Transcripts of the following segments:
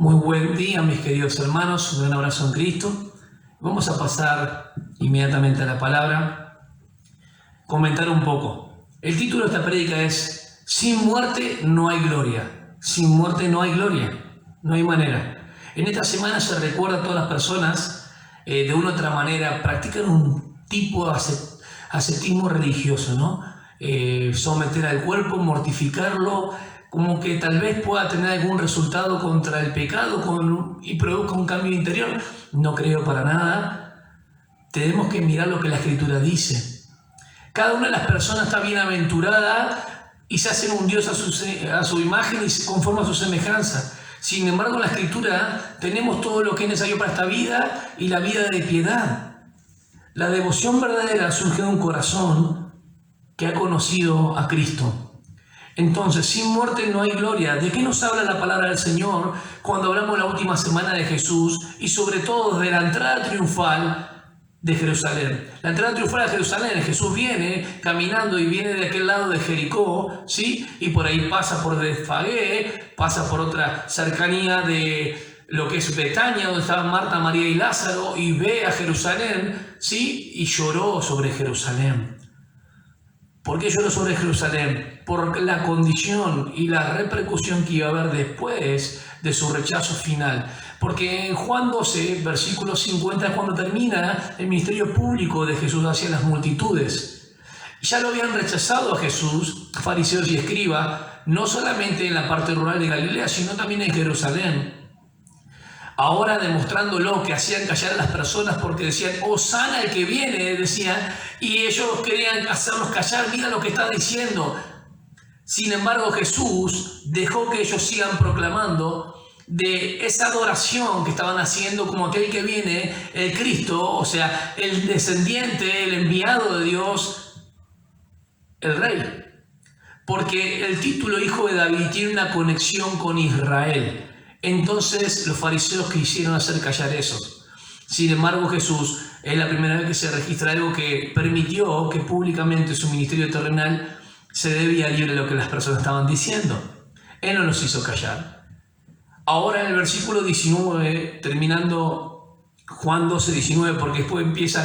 Muy buen día, mis queridos hermanos, un gran abrazo en Cristo. Vamos a pasar inmediatamente a la palabra, comentar un poco. El título de esta prédica es Sin muerte no hay gloria. Sin muerte no hay gloria, no hay manera. En esta semana se recuerda a todas las personas, de una u otra manera, practican un tipo de ascetismo religioso, ¿no? Someter al cuerpo, mortificarlo, como que tal vez pueda tener algún resultado contra el pecado y produzca un cambio interior. No creo para nada. Tenemos que mirar lo que la Escritura dice. Cada una de las personas está bienaventurada y se hacen un Dios a su imagen y se conforma a su semejanza. Sin embargo, en la Escritura tenemos todo lo que es necesario para esta vida y la vida de piedad. La devoción verdadera surge de un corazón que ha conocido a Cristo. Entonces, sin muerte no hay gloria. ¿De qué nos habla la palabra del Señor cuando hablamos la última semana de Jesús y sobre todo de la entrada triunfal de Jerusalén? La entrada triunfal de Jerusalén, Jesús viene caminando y viene de aquel lado de Jericó, ¿sí? Y por ahí pasa por Betfagé, pasa por otra cercanía de lo que es Betania, donde estaban Marta, María y Lázaro, y ve a Jerusalén, ¿sí? Y lloró sobre Jerusalén. ¿Por qué lloró sobre Jerusalén? Por la condición y la repercusión que iba a haber después de su rechazo final. Porque en Juan 12, versículo 50, es cuando termina el ministerio público de Jesús hacia las multitudes. Ya lo habían rechazado a Jesús, fariseos y escribas, no solamente en la parte rural de Galilea, sino también en Jerusalén. Ahora demostrándolo, que hacían callar a las personas porque decían, Hosana el que viene, decían, y ellos querían hacerlos callar, mira lo que está diciendo. Sin embargo, Jesús dejó que ellos sigan proclamando de esa adoración que estaban haciendo como aquel que viene, el Cristo, o sea, el descendiente, el enviado de Dios, el Rey. Porque el título Hijo de David tiene una conexión con Israel. Entonces los fariseos quisieron hacer callar eso. Sin embargo, Jesús es la primera vez que se registra algo que permitió que públicamente su ministerio terrenal se debía libre de lo que las personas estaban diciendo. Él no los hizo callar. Ahora en el versículo 19, terminando Juan 12, 19, porque después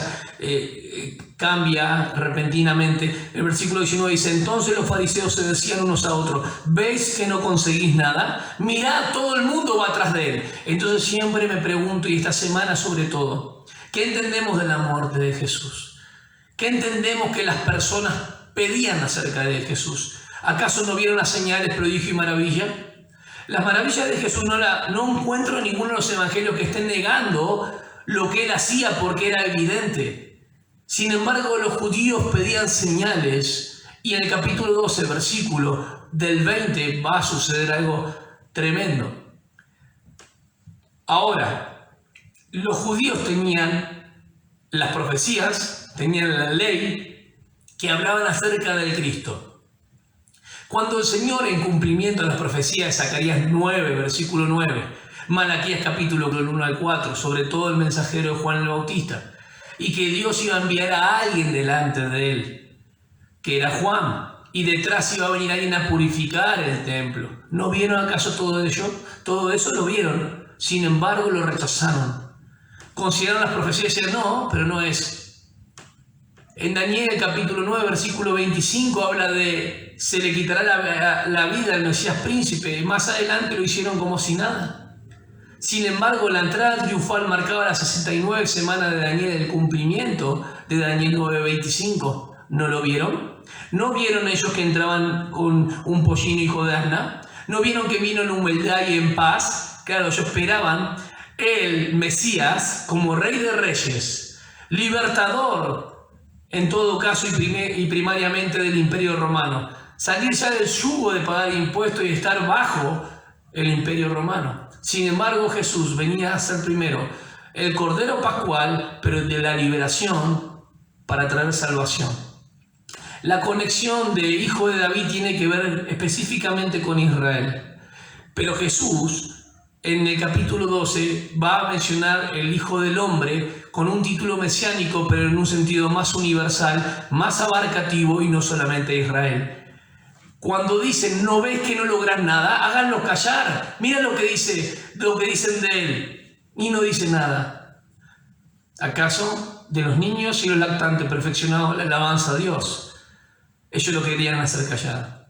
cambia repentinamente. El versículo 19 dice, entonces los fariseos se decían unos a otros, ¿veis que no conseguís nada? Mirad, todo el mundo va atrás de él. Entonces siempre me pregunto, y esta semana sobre todo, ¿qué entendemos de la muerte de Jesús? ¿Qué entendemos que las personas pedían acerca de Jesús? ¿Acaso no vieron las señales, prodigio y maravilla? Las maravillas de Jesús no encuentro en ninguno de los evangelios que estén negando lo que él hacía porque era evidente. Sin embargo, los judíos pedían señales y en el capítulo 12, versículo del 20, va a suceder algo tremendo. Ahora, los judíos tenían las profecías, tenían la ley que hablaban acerca del Cristo. Cuando el Señor, en cumplimiento de las profecías de Zacarías 9, versículo 9, Malaquías capítulo 1 al 4, sobre todo el mensajero de Juan el Bautista, y que Dios iba a enviar a alguien delante de él, que era Juan, y detrás iba a venir alguien a purificar el templo. ¿No vieron acaso todo ello? Todo eso lo vieron, sin embargo lo rechazaron. Consideraron las profecías y decían, no, pero no es. En Daniel capítulo 9, versículo 25, habla de se le quitará la vida al Mesías príncipe, y más adelante lo hicieron como si nada. Sin embargo, la entrada triunfal marcaba las 69 semanas de Daniel, el cumplimiento de Daniel 9:25. ¿No lo vieron? ¿No vieron ellos que entraban con un pollino hijo de asna? ¿No vieron que vino en humildad y en paz? Claro, ellos esperaban el Mesías como Rey de Reyes, libertador, en todo caso y primariamente del Imperio Romano. Salir ya del yugo de pagar impuestos y estar bajo el Imperio Romano. Sin embargo, Jesús venía a ser primero el Cordero Pascual, pero de la liberación para traer salvación. La conexión de Hijo de David tiene que ver específicamente con Israel. Pero Jesús, en el capítulo 12, va a mencionar el Hijo del Hombre con un título mesiánico, pero en un sentido más universal, más abarcativo y no solamente Israel. Cuando dicen, ¿no ves que no logran nada? Háganlos callar. Mira lo que dicen de él. Y no dice nada. ¿Acaso de los niños y los lactantes perfeccionados la alabanza a Dios? Ellos lo querían hacer callar.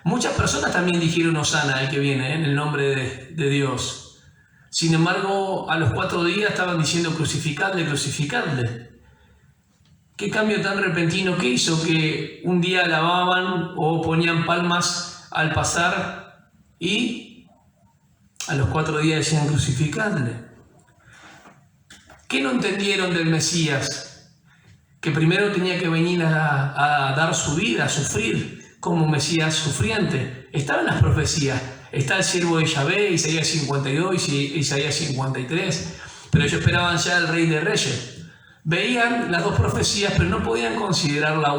Muchas personas también dijeron Hosana, el que viene, en el nombre de Dios. Sin embargo, a los 4 días estaban diciendo crucificadle, crucificadle. ¿Qué cambio tan repentino que hizo que un día alababan o ponían palmas al pasar y a los 4 días decían crucificadle? ¿Qué no entendieron del Mesías? Que primero tenía que venir a dar su vida, a sufrir como un Mesías sufriente. Estaban las profecías. Está el siervo de Yahvé, Isaías 52 y Isaías 53. Pero ellos esperaban ya al Rey de Reyes. Veían las dos profecías, pero no podían considerarla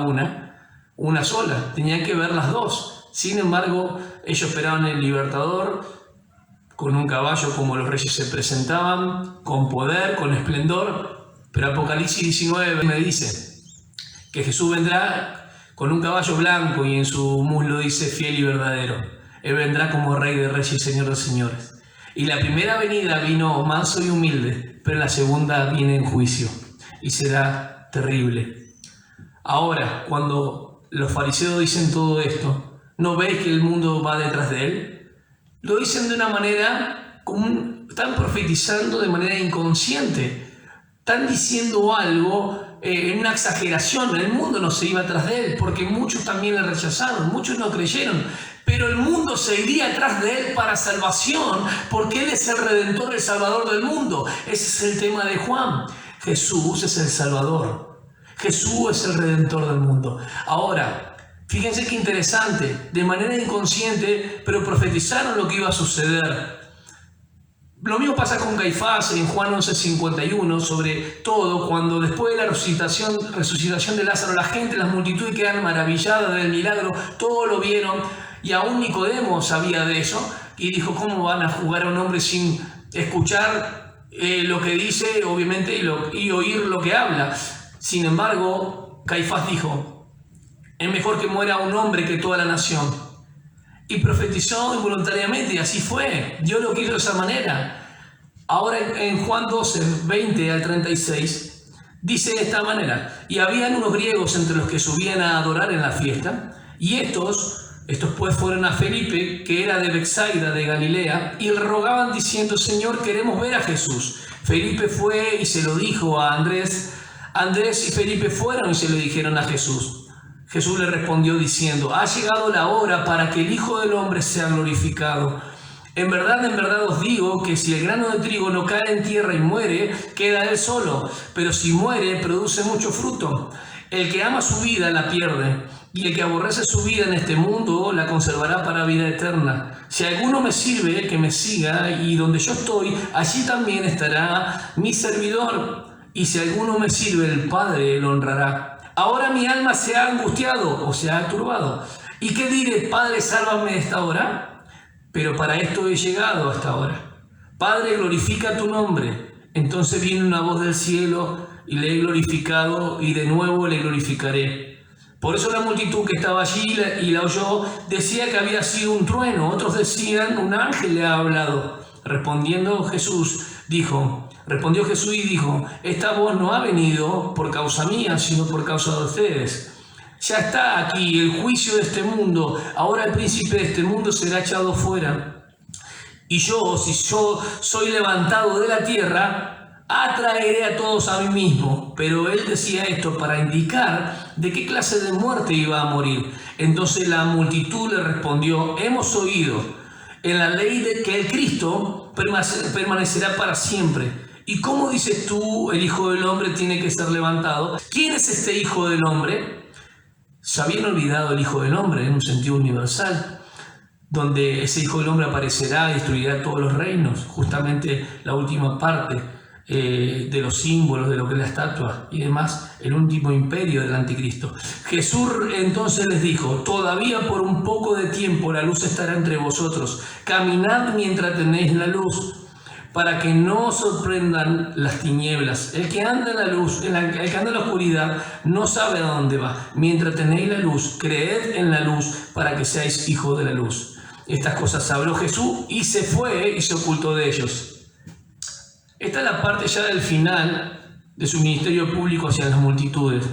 una sola. Tenían que ver las dos. Sin embargo, ellos esperaban el libertador con un caballo como los reyes se presentaban, con poder, con esplendor. Pero Apocalipsis 19 me dice que Jesús vendrá con un caballo blanco y en su muslo dice fiel y verdadero. Él vendrá como Rey de Reyes y Señor de Señores. Y la primera venida vino manso y humilde, pero la segunda viene en juicio. Y será terrible. Ahora, cuando los fariseos dicen todo esto, ¿no veis que el mundo va detrás de él? Lo dicen de una manera, están profetizando de manera inconsciente. Están diciendo algo en una exageración. El mundo no se iba atrás de él, porque muchos también le rechazaron, muchos no creyeron. Pero el mundo se iría atrás de él para salvación, porque él es el Redentor, el Salvador del mundo. Ese es el tema de Juan. Jesús es el Salvador. Jesús es el Redentor del mundo. Ahora, fíjense qué interesante. De manera inconsciente, pero profetizaron lo que iba a suceder. Lo mismo pasa con Caifás en Juan 11:51, sobre todo cuando después de la resucitación de Lázaro, la gente, las multitudes quedan maravilladas del milagro, todos lo vieron, y aún Nicodemo sabía de eso, y dijo, ¿cómo van a juzgar a un hombre sin escuchar lo que dice, obviamente, y oír lo que habla? Sin embargo, Caifás dijo, es mejor que muera un hombre que toda la nación. Y profetizó involuntariamente, y así fue. Dios lo quiso de esa manera. Ahora en Juan 12:20 al 36, dice de esta manera, y habían unos griegos entre los que subían a adorar en la fiesta, y estos pues fueron a Felipe, que era de Betsaida de Galilea, y le rogaban diciendo, Señor, queremos ver a Jesús. Felipe fue y se lo dijo a Andrés. Andrés y Felipe fueron y se lo dijeron a Jesús. Jesús le respondió diciendo, ha llegado la hora para que el Hijo del Hombre sea glorificado. En verdad os digo que si el grano de trigo no cae en tierra y muere, queda él solo, pero si muere, produce mucho fruto. El que ama su vida la pierde, y el que aborrece su vida en este mundo la conservará para vida eterna. Si alguno me sirve, que me siga, y donde yo estoy, allí también estará mi servidor. Y si alguno me sirve, el Padre lo honrará. Ahora mi alma se ha angustiado, o se ha turbado. ¿Y qué diré? Padre, sálvame de esta hora. Pero para esto he llegado hasta ahora. Padre, glorifica tu nombre. Entonces viene una voz del cielo, y le he glorificado, y de nuevo le glorificaré. Por eso la multitud que estaba allí y la oyó decía que había sido un trueno. Otros decían, un ángel le ha hablado. Respondió Jesús y dijo, esta voz no ha venido por causa mía, sino por causa de ustedes. Ya está aquí el juicio de este mundo. Ahora el príncipe de este mundo será echado fuera. Y yo, si yo soy levantado de la tierra, atraeré a todos a mí mismo. Pero él decía esto para indicar de qué clase de muerte iba a morir. Entonces la multitud le respondió, hemos oído en la ley de que el Cristo permanecerá para siempre. ¿Y cómo dices tú, el Hijo del Hombre tiene que ser levantado? ¿Quién es este Hijo del Hombre? Se habían olvidado el Hijo del Hombre en un sentido universal, donde ese Hijo del Hombre aparecerá y destruirá todos los reinos, justamente la última parte de los símbolos, de lo que es la estatua y demás, el último imperio del anticristo. Jesús entonces les dijo, todavía por un poco de tiempo la luz estará entre vosotros, caminad mientras tenéis la luz, para que no sorprendan las tinieblas. El que anda en la luz, el que anda en la oscuridad, no sabe a dónde va. Mientras tenéis la luz, creed en la luz para que seáis hijos de la luz. Estas cosas habló Jesús y se fue y se ocultó de ellos. Esta es la parte ya del final de su ministerio público hacia las multitudes.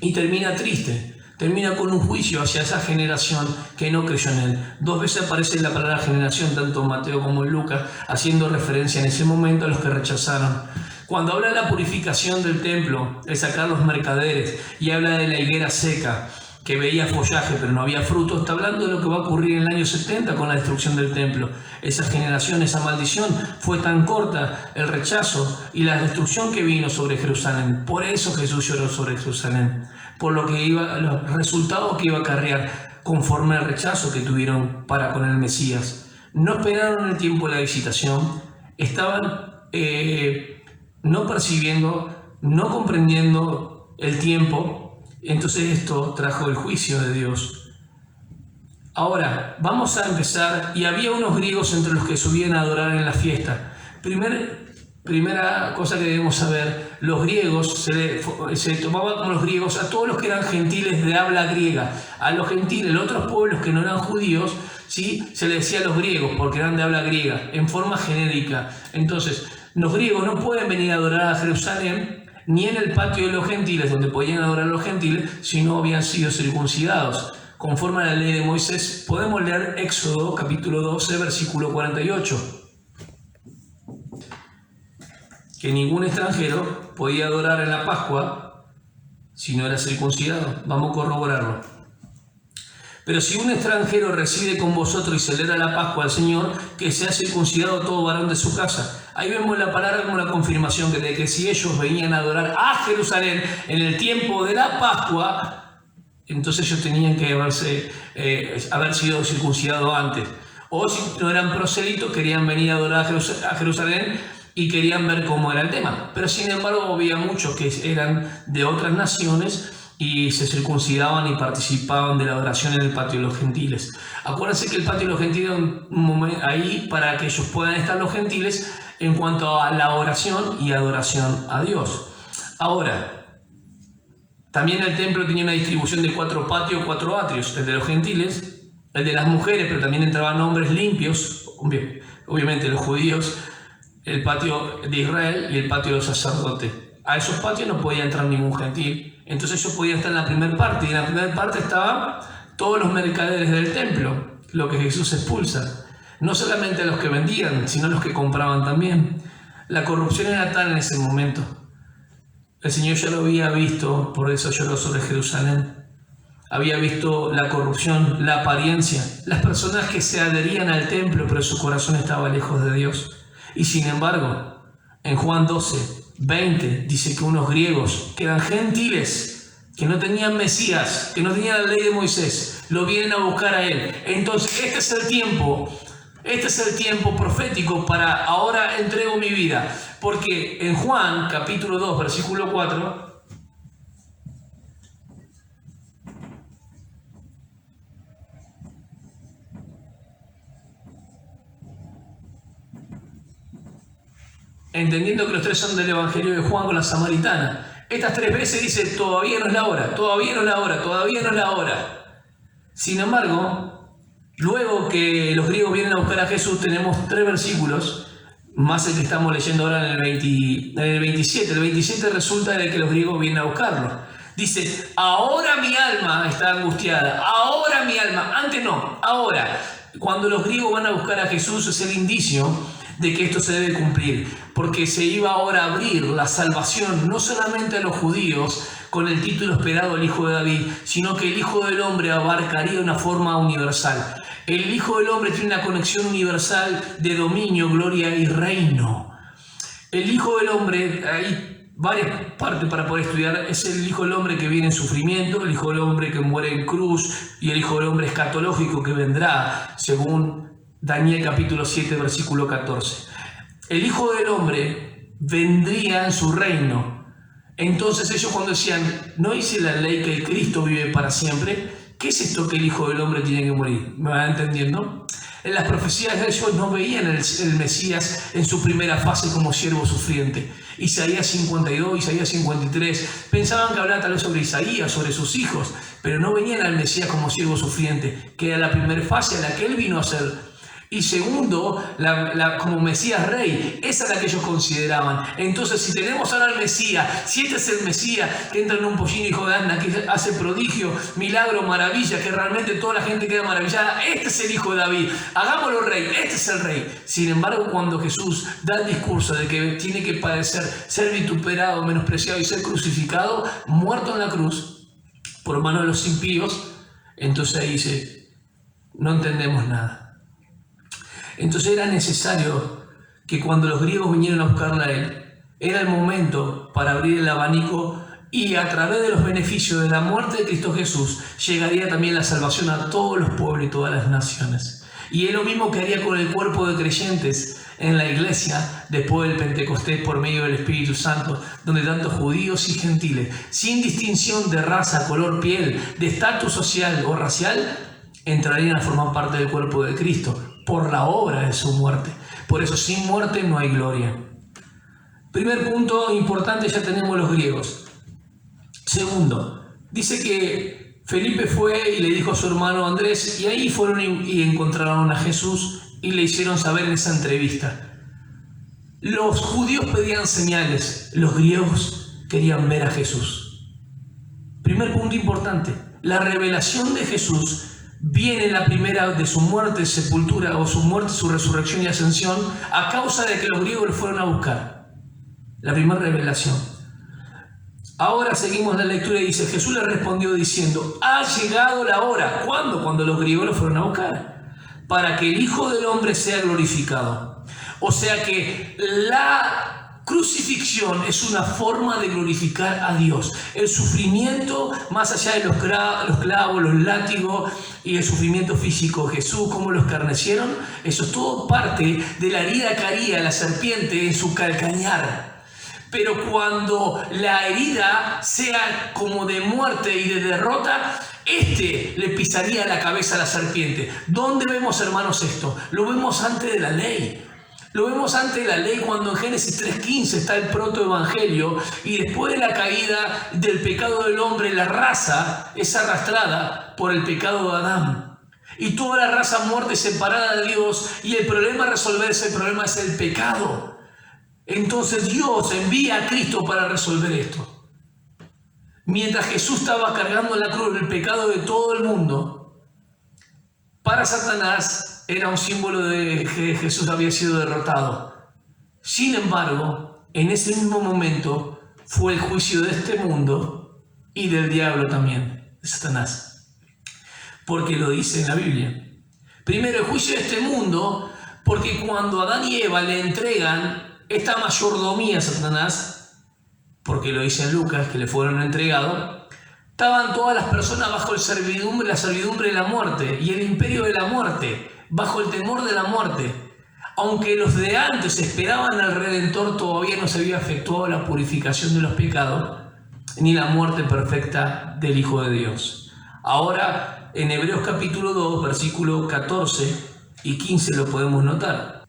Y termina triste. Termina con un juicio hacia esa generación que no creyó en él. 2 veces aparece la palabra generación, tanto en Mateo como en Lucas, haciendo referencia en ese momento a los que rechazaron. Cuando habla de la purificación del templo, de sacar los mercaderes, y habla de la higuera seca, que veía follaje pero no había fruto, está hablando de lo que va a ocurrir en el año 70 con la destrucción del templo. Esa generación, esa maldición, fue tan corta, el rechazo y la destrucción que vino sobre Jerusalén. Por eso Jesús lloró sobre Jerusalén, por los resultados que iba a acarrear conforme al rechazo que tuvieron para con el Mesías. No esperaron el tiempo de la visitación, estaban no percibiendo, no comprendiendo el tiempo. Entonces esto trajo el juicio de Dios. Ahora, vamos a empezar. Y había unos griegos entre los que subían a adorar en la fiesta. Primera cosa que debemos saber, los griegos, se tomaba como los griegos a todos los que eran gentiles de habla griega. A los gentiles, los otros pueblos que no eran judíos, ¿sí?, se les decía a los griegos porque eran de habla griega, en forma genérica. Entonces, los griegos no pueden venir a adorar a Jerusalén ni en el patio de los gentiles, donde podían adorar a los gentiles, si no habían sido circuncidados. Conforme a la ley de Moisés, podemos leer Éxodo capítulo 12, versículo 48. Que ningún extranjero podía adorar en la Pascua si no era circuncidado. Vamos a corroborarlo. Pero si un extranjero reside con vosotros y celebra la Pascua al Señor, que sea circuncidado todo varón de su casa. Ahí vemos la palabra como una confirmación de que si ellos venían a adorar a Jerusalén en el tiempo de la Pascua, entonces ellos tenían que haber sido circuncidados antes. O si no eran prosélitos, querían venir a adorar a Jerusalén y querían ver cómo era el tema. Pero sin embargo había muchos que eran de otras naciones y se circuncidaban y participaban de la adoración en el patio de los gentiles. Acuérdense que el patio de los gentiles es un momento ahí para que ellos puedan estar los gentiles en cuanto a la oración y adoración a Dios. Ahora, también el templo tenía una distribución de 4 patios, 4 atrios, el de los gentiles, el de las mujeres, pero también entraban hombres limpios, obviamente los judíos, el patio de Israel y el patio de los sacerdotes. A esos patios no podía entrar ningún gentil. Entonces ellos podían estar en la primera parte, y en la primera parte estaban todos los mercaderes del templo, lo que Jesús expulsa. No solamente los que vendían, sino los que compraban también. La corrupción era tal en ese momento. El Señor ya lo había visto, por eso lloró sobre Jerusalén. Había visto la corrupción, la apariencia, las personas que se adherían al templo, pero su corazón estaba lejos de Dios. Y sin embargo, en Juan 12, 20 dice que unos griegos que eran gentiles, que no tenían Mesías, que no tenían la ley de Moisés, lo vienen a buscar a él. Entonces este es el tiempo profético para ahora entrego mi vida. Porque en Juan capítulo 2 versículo 4 entendiendo que los 3 son del Evangelio de Juan con la samaritana. Estas 3 veces dice, todavía no es la hora, todavía no es la hora, todavía no es la hora. Sin embargo, luego que los griegos vienen a buscar a Jesús, tenemos 3 versículos, más el que estamos leyendo ahora en el 27. El 27 resulta de que los griegos vienen a buscarlo. Dice, ahora mi alma está angustiada, ahora mi alma, antes no, ahora. Cuando los griegos van a buscar a Jesús es el indicio de que esto se debe cumplir, porque se iba ahora a abrir la salvación no solamente a los judíos con el título esperado el Hijo de David, sino que el Hijo del Hombre abarcaría una forma universal. El Hijo del Hombre tiene una conexión universal de dominio, gloria y reino. El Hijo del Hombre, hay varias partes para poder estudiar, es el Hijo del Hombre que viene en sufrimiento, el Hijo del Hombre que muere en cruz y el Hijo del Hombre escatológico que vendrá, según Daniel capítulo 7, versículo 14. El Hijo del Hombre vendría en su reino. Entonces ellos cuando decían, ¿no dice la ley que el Cristo vive para siempre? ¿Qué es esto que el Hijo del Hombre tiene que morir? ¿Me van entendiendo? En las profecías de ellos no veían el Mesías en su primera fase como siervo sufriente. Isaías 52, Isaías 53, pensaban que hablaba tal vez sobre Isaías, sobre sus hijos, pero no venían al Mesías como siervo sufriente, que era la primera fase a la que él vino a ser. Y segundo, como Mesías rey, esa es la que ellos consideraban. Entonces, si tenemos ahora al Mesías, si este es el Mesías que entra en un pollino hijo de Anna, que hace prodigio, milagro, maravilla, que realmente toda la gente queda maravillada, este es el hijo de David, hagámoslo rey, este es el rey. Sin embargo, cuando Jesús da el discurso de que tiene que padecer, ser vituperado, menospreciado y ser crucificado, muerto en la cruz, por mano de los impíos, entonces ahí dice, no entendemos nada. Entonces era necesario que cuando los griegos vinieron a buscarle a él, era el momento para abrir el abanico y a través de los beneficios de la muerte de Cristo Jesús llegaría también la salvación a todos los pueblos y todas las naciones. Y es lo mismo que haría con el cuerpo de creyentes en la iglesia después del Pentecostés por medio del Espíritu Santo, donde tanto judíos y gentiles, sin distinción de raza, color, piel, de estatus social o racial, entrarían a formar parte del cuerpo de Cristo por la obra de su muerte. Por eso, sin muerte no hay gloria. Primer punto importante, ya tenemos los griegos. Segundo, dice que Felipe fue y le dijo a su hermano Andrés, y ahí fueron y encontraron a Jesús y le hicieron saber en esa entrevista. Los judíos pedían señales, los griegos querían ver a Jesús. Primer punto importante, la revelación de Jesús viene la primera de su muerte, sepultura, o su muerte, su resurrección y ascensión, a causa de que los griegos lo fueron a buscar. La primera revelación. Ahora seguimos la lectura y dice, Jesús le respondió diciendo, ha llegado la hora. ¿Cuándo? Cuando los griegos lo fueron a buscar. Para que el Hijo del Hombre sea glorificado. O sea que la crucifixión es una forma de glorificar a Dios. El sufrimiento, más allá de los clavos, los látigos y el sufrimiento físico de Jesús, como lo escarnecieron, eso es todo parte de la herida que haría la serpiente en su calcañar. Pero cuando la herida sea como de muerte y de derrota, le pisaría la cabeza a la serpiente. ¿Dónde vemos, hermanos, esto? Lo vemos antes de la ley. Lo vemos antes de la ley cuando en Génesis 3:15 está el protoevangelio y después de la caída del pecado del hombre, la raza es arrastrada por el pecado de Adán. Y toda la raza muerta y separada de Dios, y el problema a resolver ese problema es el pecado. Entonces Dios envía a Cristo para resolver esto. Mientras Jesús estaba cargando en la cruz el pecado de todo el mundo, para Satanás era un símbolo de que Jesús había sido derrotado. Sin embargo, en ese mismo momento fue el juicio de este mundo y del diablo también, de Satanás. Porque lo dice en la Biblia. Primero, el juicio de este mundo, porque cuando Adán y Eva le entregan esta mayordomía a Satanás, porque lo dice en Lucas, que le fueron entregados, estaban todas las personas bajo la servidumbre de la muerte y el imperio de la muerte, bajo el temor de la muerte. Aunque los de antes esperaban al Redentor, todavía no se había efectuado la purificación de los pecados ni la muerte perfecta del Hijo de Dios. Ahora, en Hebreos capítulo 2, versículos 14 y 15 lo podemos notar.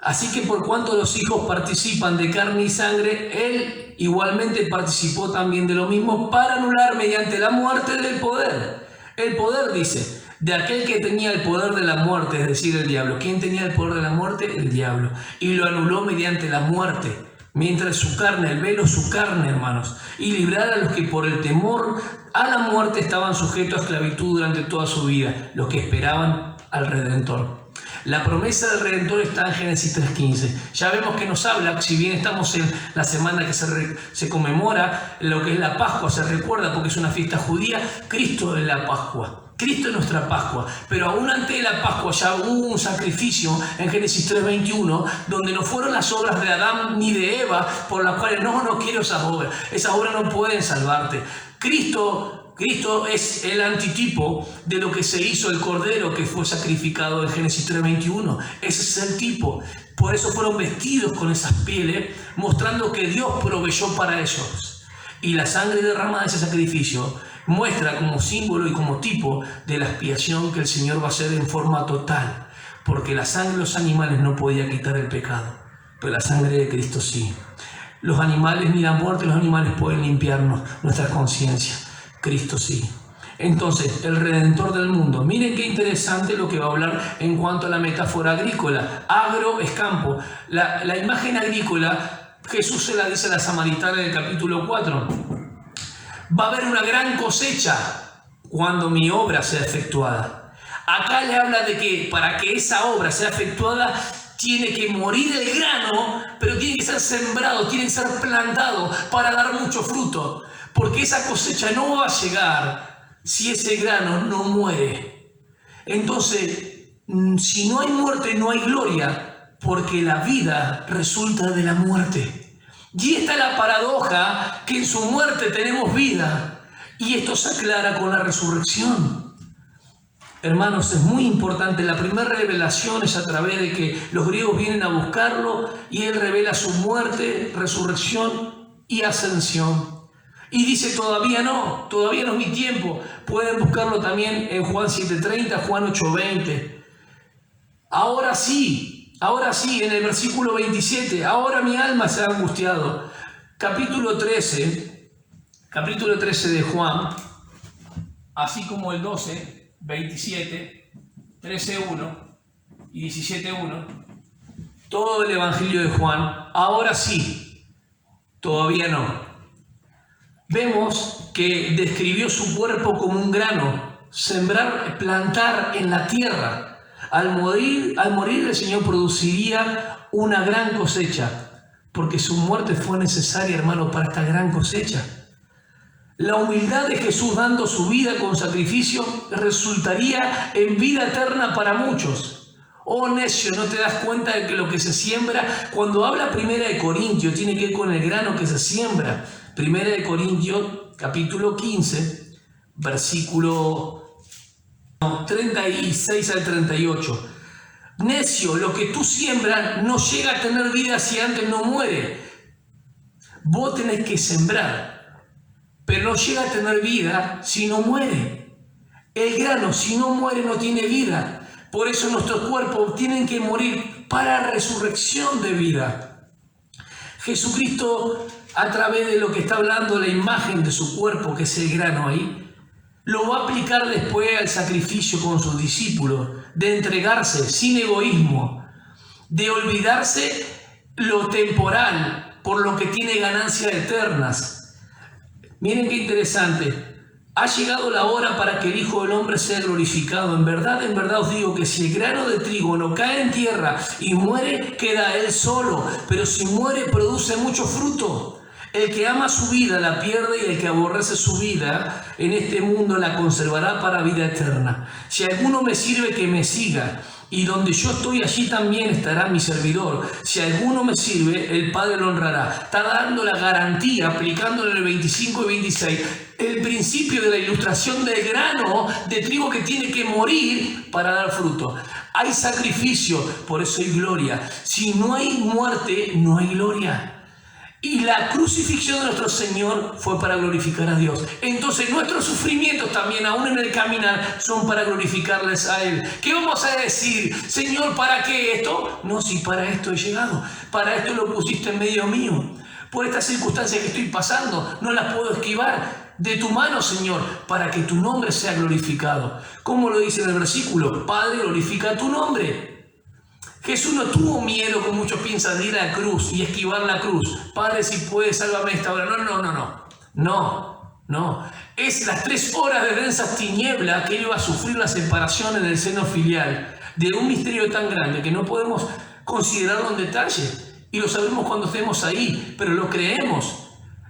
Así que por cuanto los hijos participan de carne y sangre, él igualmente participó también de lo mismo para anular mediante la muerte del poder. El poder, dice, de aquel que tenía el poder de la muerte, es decir, el diablo. ¿Quién tenía el poder de la muerte? El diablo. Y lo anuló mediante la muerte, mientras su carne, el velo su carne, hermanos, y librar a los que por el temor a la muerte estaban sujetos a esclavitud durante toda su vida, los que esperaban al Redentor. La promesa del Redentor está en Génesis 3:15. Ya vemos que nos habla, si bien estamos en la semana que se conmemora lo que es la Pascua, se recuerda porque es una fiesta judía, Cristo es la Pascua. Cristo es nuestra Pascua, pero aún antes de la Pascua ya hubo un sacrificio en Génesis 3:21 donde no fueron las obras de Adán ni de Eva por las cuales no quiero esas obras no pueden salvarte. Cristo es el antitipo de lo que se hizo el Cordero que fue sacrificado en Génesis 3:21. Ese es el tipo. Por eso fueron vestidos con esas pieles, mostrando que Dios proveyó para ellos. Y la sangre derramada de ese sacrificio muestra como símbolo y como tipo de la expiación que el Señor va a hacer en forma total, porque la sangre de los animales no podía quitar el pecado, pero la sangre de Cristo sí. Los animales, ni la muerte de los animales pueden limpiarnos nuestra conciencia, Cristo sí. Entonces, el Redentor del mundo. Miren qué interesante lo que va a hablar en cuanto a la metáfora agrícola. Agro es campo. La imagen agrícola, Jesús se la dice a la samaritana en el capítulo 4. Va a haber una gran cosecha cuando mi obra sea efectuada. Acá le habla de que para que esa obra sea efectuada tiene que morir el grano, pero tiene que ser sembrado, tiene que ser plantado para dar mucho fruto. Porque esa cosecha no va a llegar si ese grano no muere. Entonces, si no hay muerte, no hay gloria, porque la vida resulta de la muerte. Y esta es la paradoja, que en su muerte tenemos vida, y esto se aclara con la resurrección. Hermanos, es muy importante. La primera revelación es a través de que los griegos vienen a buscarlo y él revela su muerte, resurrección y ascensión. Y dice, todavía no es mi tiempo. Pueden buscarlo también en Juan 7:30, Juan 8:20. Ahora sí, en el versículo 27, ahora mi alma se ha angustiado. Capítulo 13 de Juan, así como el 12, 27, 13:1 y 17:1, todo el Evangelio de Juan, ahora sí, todavía no. Vemos que describió su cuerpo como un grano, sembrar, plantar en la tierra. Al morir el Señor produciría una gran cosecha, porque su muerte fue necesaria, hermano, para esta gran cosecha. La humildad de Jesús dando su vida con sacrificio resultaría en vida eterna para muchos. Oh necio, ¿no te das cuenta de que lo que se siembra? Cuando habla Primera de Corintios, tiene que ver con el grano que se siembra. Primera de Corintios, capítulo 15, versículo 36 al 38. Necio, lo que tú siembras no llega a tener vida si antes no muere. Vos tenés que sembrar, pero no llega a tener vida si no muere. El grano, si no muere, no tiene vida. Por eso nuestros cuerpos tienen que morir para resurrección de vida. Jesucristo, a través de lo que está hablando, la imagen de su cuerpo, que es el grano ahí, lo va a aplicar después al sacrificio con sus discípulos, de entregarse sin egoísmo, de olvidarse lo temporal por lo que tiene ganancias eternas. Miren qué interesante. Ha llegado la hora para que el Hijo del Hombre sea glorificado. En verdad os digo que si el grano de trigo no cae en tierra y muere, queda él solo. Pero si muere, produce mucho fruto. El que ama su vida la pierde, y el que aborrece su vida en este mundo la conservará para vida eterna. Si alguno me sirve, que me siga. Y donde yo estoy, allí también estará mi servidor. Si alguno me sirve, el Padre lo honrará. Está dando la garantía, aplicándole el 25 y 26, el principio de la ilustración del grano de trigo que tiene que morir para dar fruto. Hay sacrificio, por eso hay gloria. Si no hay muerte, no hay gloria. Y la crucifixión de nuestro Señor fue para glorificar a Dios. Entonces nuestros sufrimientos también, aún en el caminar, son para glorificarles a Él. ¿Qué vamos a decir? Señor, ¿para qué esto? No, si para esto he llegado. Para esto lo pusiste en medio mío. Por estas circunstancias que estoy pasando, no las puedo esquivar. De tu mano, Señor, para que tu nombre sea glorificado. ¿Cómo lo dice en el versículo? Padre, glorifica tu nombre. Jesús no tuvo miedo, como muchos piensan, de ir a la cruz y esquivar la cruz. Padre, si puedes, sálvame esta hora. No. Es las 3 horas de densas tinieblas que él iba a sufrir la separación en el seno filial, de un misterio tan grande que no podemos considerarlo en detalle. Y lo sabemos cuando estemos ahí, pero lo creemos.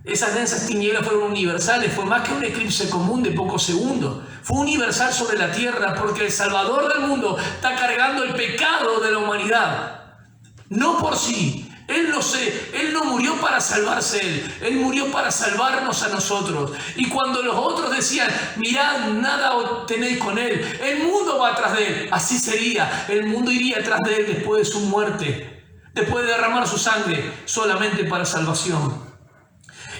Esas densas tinieblas fueron universales, fue más que un eclipse común de pocos segundos. Fue universal sobre la tierra porque el Salvador del mundo está cargando el pecado de la humanidad. No por sí. Él no murió para salvarse Él murió para salvarnos a nosotros. Y cuando los otros decían, mirad, nada tenéis con Él, el mundo va atrás de Él. Así sería, el mundo iría atrás de Él después de su muerte, después de derramar su sangre, solamente para salvación.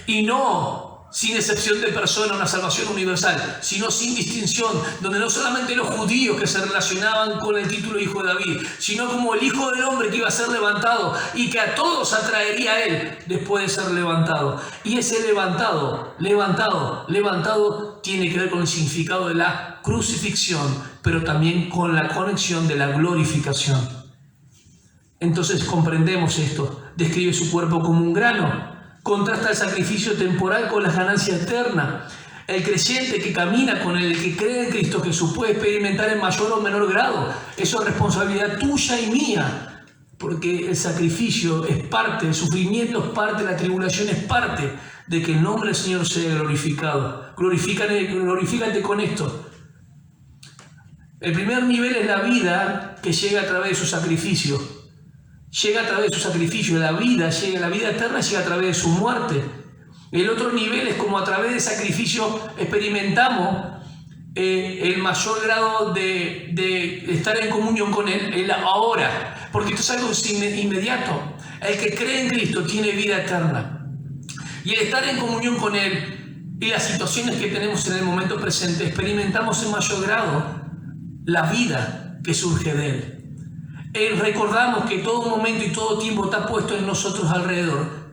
Y no sin excepción de persona, una salvación universal, sino sin distinción, donde no solamente los judíos que se relacionaban con el título Hijo de David, sino como el Hijo del Hombre que iba a ser levantado y que a todos atraería a él después de ser levantado. Y ese levantado tiene que ver con el significado de la crucifixión, pero también con la conexión de la glorificación. Entonces comprendemos esto. Describe su cuerpo como un grano. Contrasta el sacrificio temporal con la ganancia eterna. El creyente que camina con el que cree en Cristo Jesús puede experimentar en mayor o menor grado. Eso es responsabilidad tuya y mía. Porque el sacrificio es parte, el sufrimiento es parte, la tribulación es parte de que el nombre del Señor sea glorificado. Glorifícate con esto. El primer nivel es la vida que llega a través de su sacrificio. Llega a través de su sacrificio, la vida eterna llega a través de su muerte. El otro nivel es como a través del sacrificio experimentamos el mayor grado de estar en comunión con Él, el ahora, porque esto es algo inmediato. El que cree en Cristo tiene vida eterna. Y el estar en comunión con Él y las situaciones que tenemos en el momento presente, experimentamos en mayor grado la vida que surge de Él. Recordamos que todo momento y todo tiempo está puesto en nosotros alrededor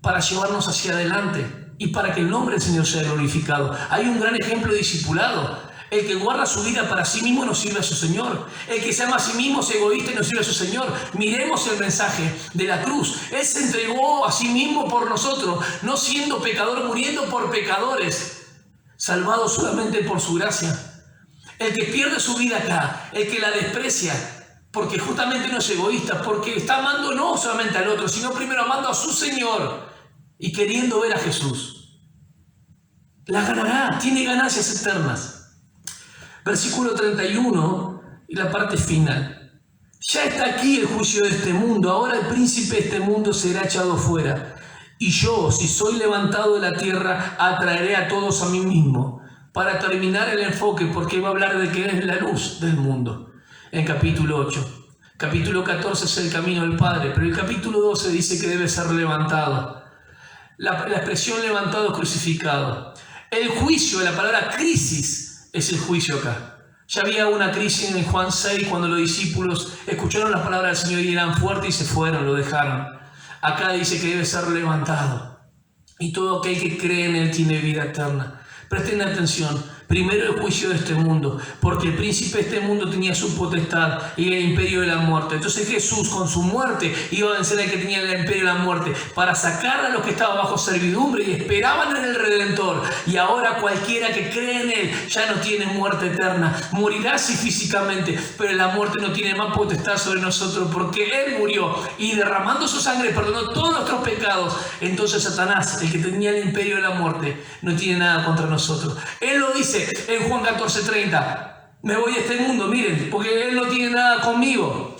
para llevarnos hacia adelante y para que el nombre del Señor sea glorificado. Hay un gran ejemplo de discipulado. El que guarda su vida para sí mismo no sirve a su Señor. El que se ama a sí mismo es egoísta y no sirve a su Señor. Miremos el mensaje de la cruz. Él se entregó a sí mismo por nosotros, no siendo pecador, muriendo por pecadores, salvado solamente por su gracia. El que pierde su vida acá, el que la desprecia, porque justamente no es egoísta, porque está amando no solamente al otro, sino primero amando a su Señor y queriendo ver a Jesús. La ganará, tiene ganancias eternas. Versículo 31 y la parte final. Ya está aquí el juicio de este mundo, ahora el príncipe de este mundo será echado fuera. Y yo, si soy levantado de la tierra, atraeré a todos a mí mismo. Para terminar el enfoque, porque va a hablar de que es la luz del mundo. En capítulo 8. Capítulo 14 es el camino del Padre, pero el capítulo 12 dice que debe ser levantado. La expresión levantado es crucificado. El juicio, la palabra crisis, es el juicio acá. Ya había una crisis en Juan 6 cuando los discípulos escucharon las palabras del Señor y eran fuertes y se fueron, lo dejaron. Acá dice que debe ser levantado. Y todo aquel que cree en Él tiene vida eterna. Presten atención. Primero el juicio de este mundo, porque el príncipe de este mundo tenía su potestad y el imperio de la muerte. Entonces Jesús con su muerte iba a vencer al que tenía el imperio de la muerte para sacar a los que estaban bajo servidumbre y esperaban en el Redentor. Y ahora cualquiera que cree en Él ya no tiene muerte eterna. Morirá sí físicamente, pero la muerte no tiene más potestad sobre nosotros porque Él murió y derramando su sangre perdonó todos nuestros pecados. Entonces Satanás, el que tenía el imperio de la muerte, no tiene nada contra nosotros. Él lo dice en Juan 14:30, me voy a este mundo, miren, porque Él no tiene nada conmigo.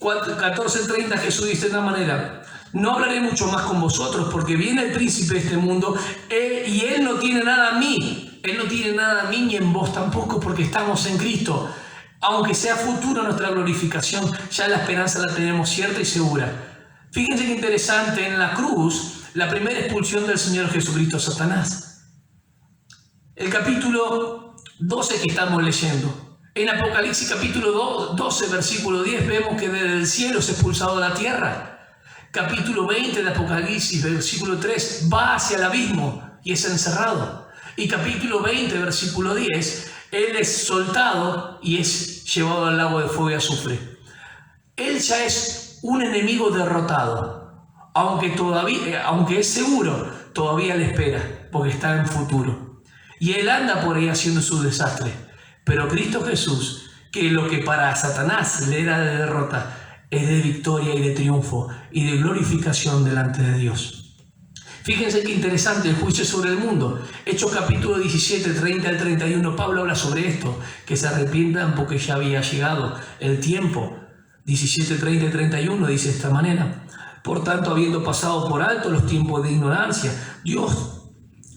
14:30 Jesús dice de esta manera, no hablaré mucho más con vosotros porque viene el príncipe de este mundo y Él no tiene nada a mí. Él no tiene nada a mí ni en vos tampoco porque estamos en Cristo. Aunque sea futura nuestra glorificación, ya la esperanza la tenemos cierta y segura. Fíjense qué interesante, en la cruz, la primera expulsión del Señor Jesucristo a Satanás. El capítulo 12 que estamos leyendo. En Apocalipsis capítulo 12, versículo 10, vemos que desde el cielo es expulsado a la tierra. Capítulo 20 de Apocalipsis, versículo 3, va hacia el abismo y es encerrado. Y capítulo 20, versículo 10, Él es soltado y es llevado al lago de fuego y azufre. Él ya es un enemigo derrotado, aunque es seguro, todavía le espera, porque está en futuro. Y Él anda por ahí haciendo su desastre. Pero Cristo Jesús, que lo que para Satanás le era de derrota, es de victoria y de triunfo y de glorificación delante de Dios. Fíjense qué interesante el juicio sobre el mundo. Hechos capítulo 17, 30 al 31, Pablo habla sobre esto, que se arrepientan porque ya había llegado el tiempo. 17, 30 y 31 dice de esta manera. Por tanto, habiendo pasado por alto los tiempos de ignorancia, Dios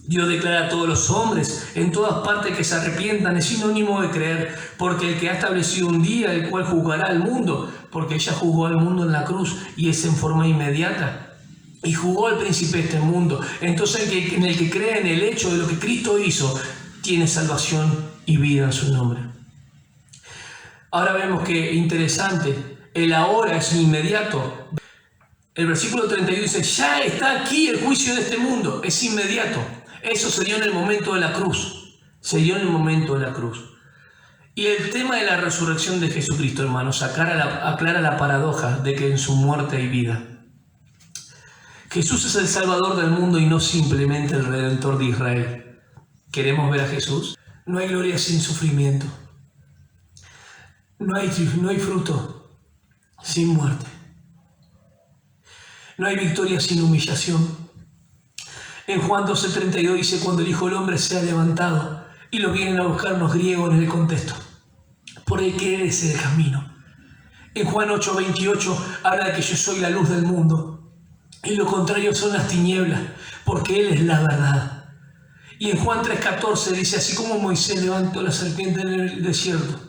declara a todos los hombres en todas partes que se arrepientan, es sinónimo de creer, porque el que ha establecido un día el cual juzgará al mundo, porque ella juzgó al mundo en la cruz y es en forma inmediata. y jugó al príncipe de este mundo. Entonces en el que cree en el hecho de lo que Cristo hizo, tiene salvación y vida en su nombre. Ahora vemos que, interesante, el ahora es inmediato. El versículo 31 dice, ya está aquí el juicio de este mundo, es inmediato. Eso se dio en el momento de la cruz, se dio en el momento de la cruz. Y el tema de la resurrección de Jesucristo, hermanos, aclara la paradoja de que en su muerte hay vida. Jesús es el Salvador del mundo y no simplemente el Redentor de Israel. ¿Queremos ver a Jesús? No hay gloria sin sufrimiento. No hay fruto sin muerte. No hay victoria sin humillación. En Juan 12:32 dice, cuando el Hijo del Hombre sea levantado, y lo vienen a buscar los griegos en el contexto, por el que Él es el camino. En Juan 8:28 habla de que yo soy la luz del mundo, y lo contrario son las tinieblas, porque Él es la verdad. Y en Juan 3:14 dice, así como Moisés levantó la serpiente en el desierto,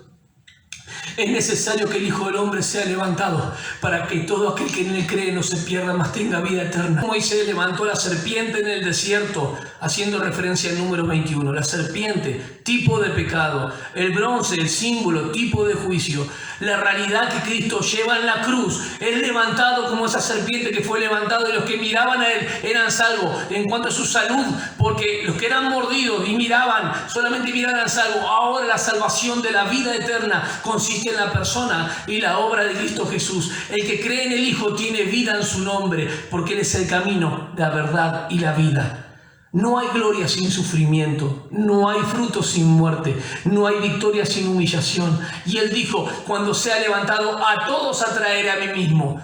es necesario que el Hijo del Hombre sea levantado para que todo aquel que en él cree no se pierda, mas tenga vida eterna. Moisés levantó la serpiente en el desierto, haciendo referencia al número 21. La serpiente, tipo de pecado. El bronce, el símbolo, tipo de juicio. La realidad que Cristo lleva en la cruz es levantado como esa serpiente que fue levantado, y los que miraban a Él eran salvos en cuanto a su salud, porque los que eran mordidos y miraban, solamente miraban al salvo. Ahora la salvación de la vida eterna consiste en la persona y la obra de Cristo Jesús. El que cree en el Hijo tiene vida en su nombre, porque Él es el camino, la verdad y la vida. No hay gloria sin sufrimiento, no hay fruto sin muerte, no hay victoria sin humillación. Y Él dijo, cuando sea levantado, a todos atraeré a mí mismo.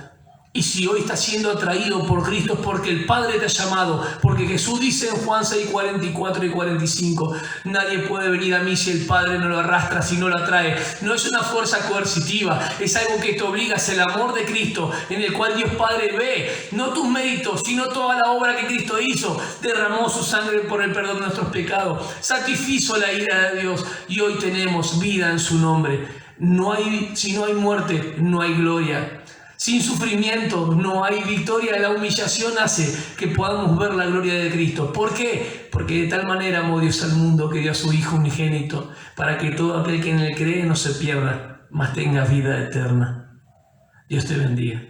Y si hoy estás siendo atraído por Cristo es porque el Padre te ha llamado, porque Jesús dice en Juan 6:44 y 45, nadie puede venir a mí si el Padre no lo arrastra, si no lo atrae. No es una fuerza coercitiva, es algo que te obliga, es el amor de Cristo, en el cual Dios Padre ve, no tus méritos, sino toda la obra que Cristo hizo. Derramó su sangre por el perdón de nuestros pecados, satisfizo la ira de Dios, y hoy tenemos vida en su nombre. Si no hay muerte, no hay gloria. Sin sufrimiento no hay victoria. La humillación hace que podamos ver la gloria de Cristo. ¿Por qué? Porque de tal manera amó Dios al mundo que dio a su Hijo unigénito, para que todo aquel que en él cree no se pierda, mas tenga vida eterna. Dios te bendiga.